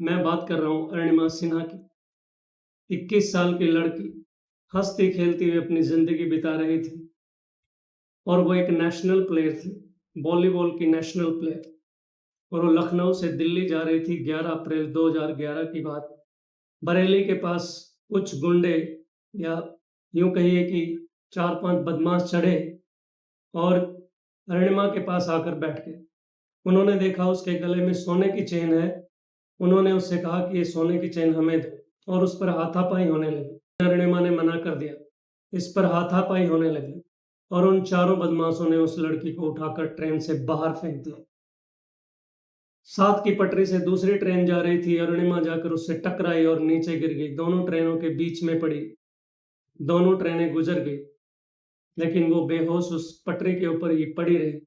मैं बात कर रहा हूँ अरुणिमा सिन्हा की। 21 साल की लड़की हँसती-खेलती हुई अपनी ज़िंदगी बिता रही थी और वो एक नेशनल प्लेयर थी, वॉलीबॉल की नेशनल प्लेयर। और वो लखनऊ से दिल्ली जा रही थी 11 अप्रैल 2011 की बात। बरेली के पास कुछ गुंडे या यूँ कहिए कि 4-5 बदमाश चढ़े और अरुणिमा के पास आकर बैठ गए। उन्होंने देखा उसके गले में सोने की चेन है। उन्होंने उससे कहा कि ये सोने की चेन हमें दो और उस पर हाथापाई होने लगी। अरुणिमा ने मना कर दिया। इस पर हाथापाई होने लगी और उन चारों बदमाशों ने उस लड़की को उठाकर ट्रेन से बाहर फेंक दिया। साथ की पटरी से दूसरी ट्रेन जा रही थी। अरुणिमा जाकर उससे टकराई और नीचे गिर गई। दोनों ट्रेनों के बीच में पड़ी। दोनों ट्रेनें गुजर गई, लेकिन वो बेहोश उस पटरी के ऊपर ही पड़ी रही।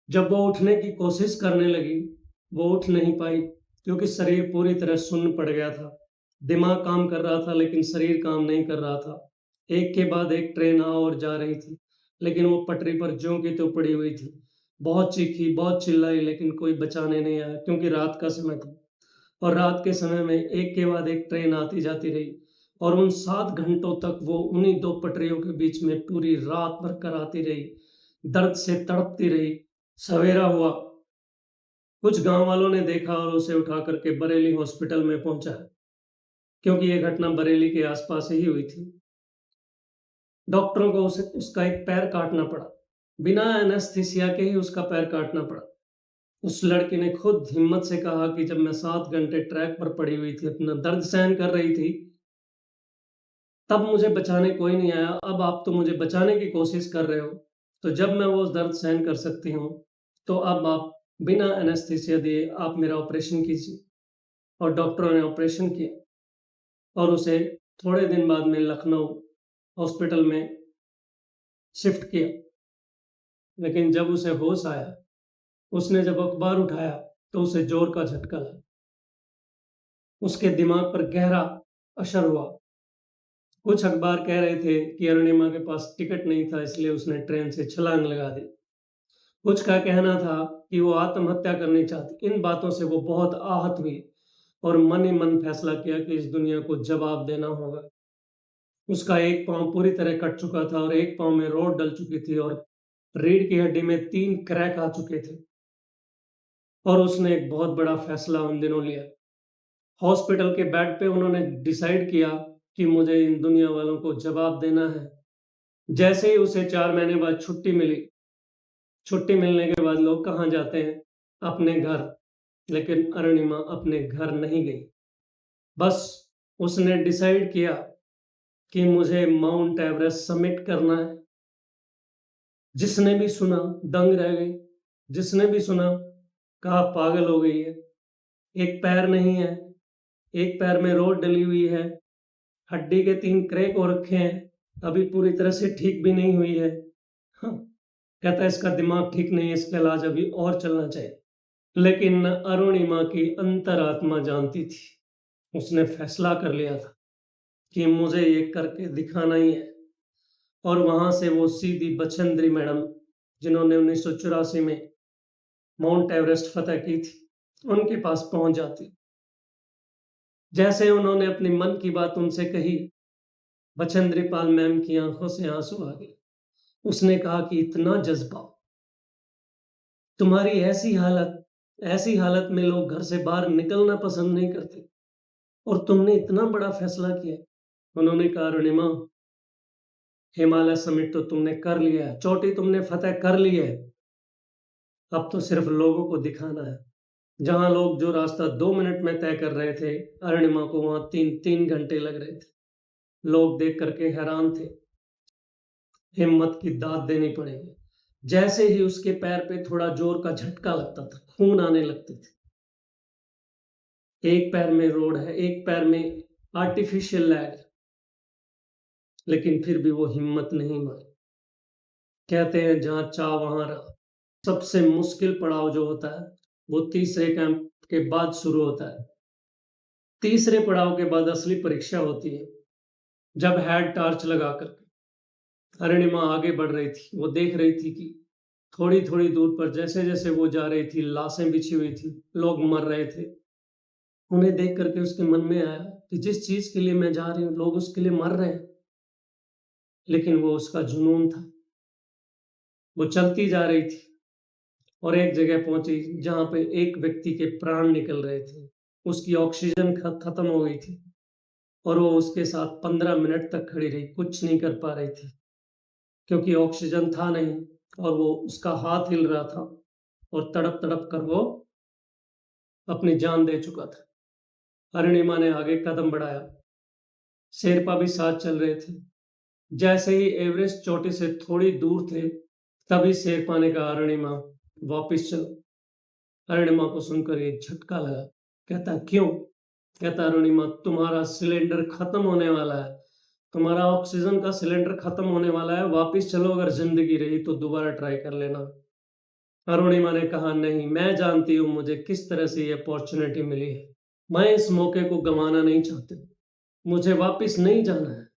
जब वो उठने की कोशिश करने लगी, वो उठ नहीं पाई क्योंकि शरीर पूरी तरह सुन्न पड़ गया था। दिमाग काम कर रहा था लेकिन शरीर काम नहीं कर रहा था। एक के बाद एक ट्रेन आ और जा रही थी, लेकिन वो पटरी पर ज्यों की त्यों पड़ी हुई थी। बहुत चीखी, बहुत चिल्लाई, लेकिन कोई बचाने नहीं आया क्योंकि रात का समय था। और रात के समय में एक के बाद एक ट्रेन आती जाती रही और उन 7 घंटों तक वो उन्हीं 2 पटरियों के बीच में पूरी रात भर कराती रही। दर्द से तड़पती रही। सवेरा हुआ। कुछ गाँव वालों ने देखा और उसे उठा कर के बरेली हॉस्पिटल में पहुँचाया, क्योंकि ये घटना बरेली के आस-पास ही हुई थी। डॉक्टरों को उसे उसका एक पैर काटना पड़ा। बिना एनेस्थीसिया के ही उसका पैर काटना पड़ा। उस लड़की ने खुद हिम्मत से कहा कि जब मैं 7 घंटे ट्रैक पर पड़ी हुई थी, अपना दर्द सहन कर रही थी, तब मुझे बचाने कोई नहीं आया। अब आप तो मुझे बचाने की कोशिश कर रहे हो, तो जब मैं वो दर्द सहन कर सकती हूँ, तो अब आप बिना एनेस्थीसिया दिए आप मेरा ऑपरेशन कीजिए। और डॉक्टरों ने ऑपरेशन किया और उसे थोड़े दिन बाद में लखनऊ हॉस्पिटल में शिफ्ट किया। लेकिन जब उसे होश आया, उसने जब अखबार उठाया, तो उसे ज़ोर का झटका लगा। उसके दिमाग पर गहरा असर हुआ। कुछ अखबार कह रहे थे कि अरुणिमा के पास टिकट नहीं था, इसलिए उसने ट्रेन से छलांग लगा दी। कुछ का कहना था कि वो आत्महत्या करनी चाहती। इन बातों से वो बहुत आहत हुई और मन ही मन फैसला किया कि इस दुनिया को जवाब देना होगा। उसका एक पाँव पूरी तरह कट चुका था और एक पाँव में रोड डल चुकी थी और रीढ़ की हड्डी में 3 क्रैक आ चुके थे। और उसने एक बहुत बड़ा फैसला उन दिनों लिया। हॉस्पिटल के बेड पे उन्होंने डिसाइड किया कि मुझे इन दुनिया वालों को जवाब देना है। जैसे ही उसे 4 महीने बाद छुट्टी मिली, छुट्टी मिलने के बाद लोग कहाँ जाते हैं? अपने घर। लेकिन अरुणिमा अपने घर नहीं गई। बस उसने डिसाइड किया कि मुझे माउंट एवरेस्ट समिट करना है। जिसने भी सुना दंग रह गई। जिसने भी सुना कहा पागल हो गई है। एक पैर नहीं है, एक पैर में रोड डली हुई है, हड्डी के 3 क्रैक हो रखे हैं, अभी पूरी तरह से ठीक भी नहीं हुई है। हाँ, कहता है इसका दिमाग ठीक नहीं है, इसका इलाज अभी और चलना चाहिए। लेकिन अरुणिमा की अंतरात्मा जानती थी। उसने फैसला कर लिया था कि मुझे ये करके दिखाना ही है। और वहाँ से वो सीधी बछेंद्री मैडम, जिन्होंने 1984 में माउंट एवरेस्ट फतह की थी, उनके पास पहुँच जाती। जैसे उन्होंने अपनी मन की बात उनसे कही, बछेंद्री पाल मैम की आँखों से आँसू आ गए। उसने कहा कि इतना जज़्बा, तुम्हारी ऐसी हालत में लोग घर से बाहर निकलना पसंद नहीं करते और तुमने इतना बड़ा फैसला किया। उन्होंने कहा अरुणिमा, हिमालय समिट तो तुमने कर लिया है, चोटी तुमने फतह कर ली है। अब तो सिर्फ लोगों को दिखाना है। जहाँ लोग जो रास्ता 2 मिनट में तय कर रहे थे, अरुणिमा को वहाँ 3-3 घंटे लग रहे थे। लोग देख करके हैरान थे। हिम्मत की दाद देनी पड़ेगी। जैसे ही उसके पैर पे थोड़ा जोर का झटका लगता था, खून आने लगते थे। एक पैर में रोड है, एक पैर में आर्टिफिशियल लेग है, लेकिन फिर भी वो हिम्मत नहीं मानी। कहते हैं जहाँ चाह वहाँ राह। सबसे मुश्किल पड़ाव जो होता है, वो तीसरे कैंप के बाद शुरू होता है। तीसरे पड़ाव के बाद असली परीक्षा होती है, जब हेड टॉर्च लगा कर अरुणिमा आगे बढ़ रही थी। वो देख रही थी कि थोड़ी-थोड़ी दूर पर जैसे-जैसे वो जा रही थी, लाशें बिछी हुई थी, लोग मर रहे थे। उन्हें देख करके उसके मन में आया कि जिस चीज़ के लिए मैं जा रही हूँ, लोग उसके लिए मर रहे हैं, लेकिन वो उसका जुनून था। वो चलती जा रही थी और एक जगह पहुँची जहाँ पे एक व्यक्ति के प्राण निकल रहे थे। उसकी ऑक्सीजन खत्म हो गई थी और वो उसके साथ 15 मिनट तक खड़ी रही, कुछ नहीं कर पा रही थी क्योंकि ऑक्सीजन था नहीं और वो उसका हाथ हिल रहा था और तड़प-तड़प कर वो अपनी जान दे चुका था। अरुणिमा ने आगे कदम बढ़ाया। शेरपा भी साथ चल रहे थे। जैसे ही एवरेस्ट चोटी से थोड़ी दूर थे, तभी शेरपा ने कहा, अरुणिमा वापिस चलो। अरुणिमा को सुनकर एक झटका लगा। कहता क्यों? कहता अरुणिमा तुम्हारा सिलेंडर खत्म होने वाला है। तुम्हारा ऑक्सीजन का सिलेंडर खत्म होने वाला है। वापिस चलो, अगर जिंदगी रही तो दोबारा ट्राई कर लेना। अरुणिमा ने कहा नहीं, मैं जानती हूँ मुझे किस तरह से ये अपॉर्चुनिटी मिली है। मैं इस मौके को गंवाना नहीं चाहती। मुझे वापिस नहीं जाना है।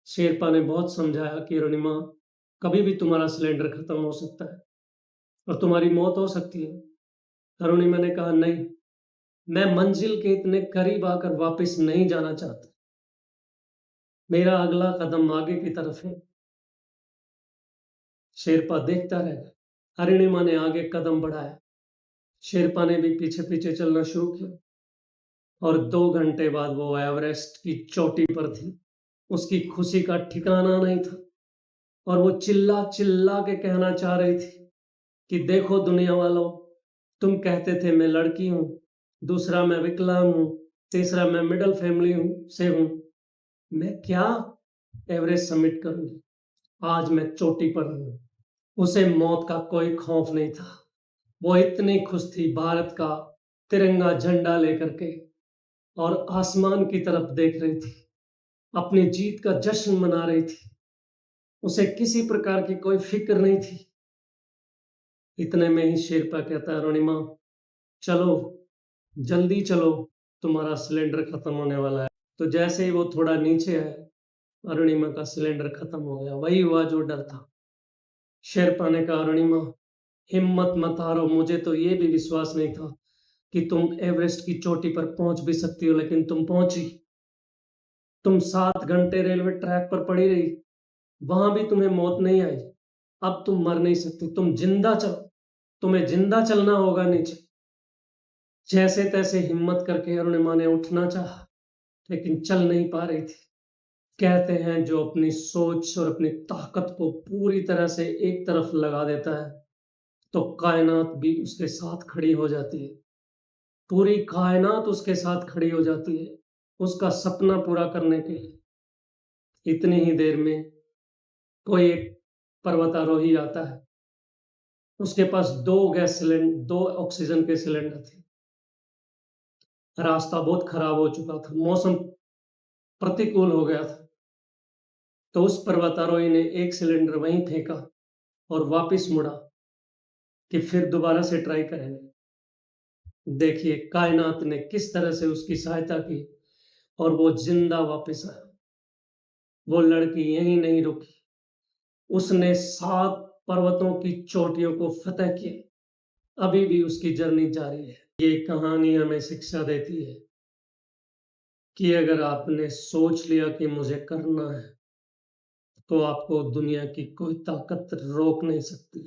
शेरपा ने बहुत समझाया कि अरुणिमा कभी भी तुम्हारा सिलेंडर खत्म हो सकता है और तुम्हारी मौत हो सकती है। अरुणिमा ने कहा नहीं, मैं मंजिल के इतने करीब आकर वापिस नहीं जाना चाहती। मेरा अगला कदम आगे की तरफ है। शेरपा देखता रह गया। अरुणिमा ने आगे कदम बढ़ाया। शेरपा ने भी पीछे पीछे चलना शुरू किया और 2 घंटे बाद वो एवरेस्ट की चोटी पर थी। उसकी खुशी का ठिकाना नहीं था और वो चिल्ला चिल्ला के कहना चाह रही थी कि देखो दुनिया वालों, तुम कहते थे मैं लड़की हूँ, दूसरा मैं विकलांग हूँ, तीसरा मैं मिडिल फैमिली से हूँ। मैं क्या एवरेस्ट सबमिट करूंगी? आज मैं चोटी पर हूँ। उसे मौत का कोई खौफ नहीं था। वो इतनी खुश थी भारत का तिरंगा झंडा लेकर के और आसमान की तरफ देख रही थी। अपनी जीत का जश्न मना रही थी। उसे किसी प्रकार की कोई फिक्र नहीं थी। इतने में ही शेरपा कहता है अरुणिमा चलो, जल्दी चलो, तुम्हारा सिलेंडर खत्म होने वाला है। तो जैसे ही वो थोड़ा नीचे आए, अरुणिमा का सिलेंडर खत्म हो गया। वही हुआ जो डर था। शेरपा ने कहा अरुणिमा हिम्मत मत हारो, मुझे तो ये भी विश्वास नहीं था कि तुम एवरेस्ट की चोटी पर पहुंच भी सकती हो, लेकिन तुम पहुंची। तुम 7 घंटे रेलवे ट्रैक पर पड़ी रही, वहां भी तुम्हें मौत नहीं आई। अब तुम मर नहीं सकती, तुम जिंदा चलो, तुम्हें जिंदा चलना होगा नीचे। जैसे तैसे हिम्मत करके अरुणिमा ने उठना चाहा, लेकिन चल नहीं पा रही थी। कहते हैं जो अपनी सोच और अपनी ताकत को पूरी तरह से एक तरफ लगा देता है, तो कायनात भी उसके साथ खड़ी हो जाती है। पूरी कायनात उसके साथ खड़ी हो जाती है, उसका सपना पूरा करने के लिए। इतनी ही देर में कोई एक पर्वतारोही आता है। उसके पास 2 ऑक्सीजन के सिलेंडर थे। रास्ता बहुत खराब हो चुका था, मौसम प्रतिकूल हो गया था। तो उस पर्वतारोही ने एक सिलेंडर वहीं फेंका और वापस मुड़ा कि फिर दोबारा से ट्राई करेंगे। देखिए कायनात ने किस तरह से उसकी सहायता की और वो जिंदा वापस आया। वो लड़की यहीं नहीं रुकी, उसने 7 पर्वतों की चोटियों को फतह किया। अभी भी उसकी जर्नी जारी है। ये कहानी हमें शिक्षा देती है कि अगर आपने सोच लिया कि मुझे करना है, तो आपको दुनिया की कोई ताकत रोक नहीं सकती।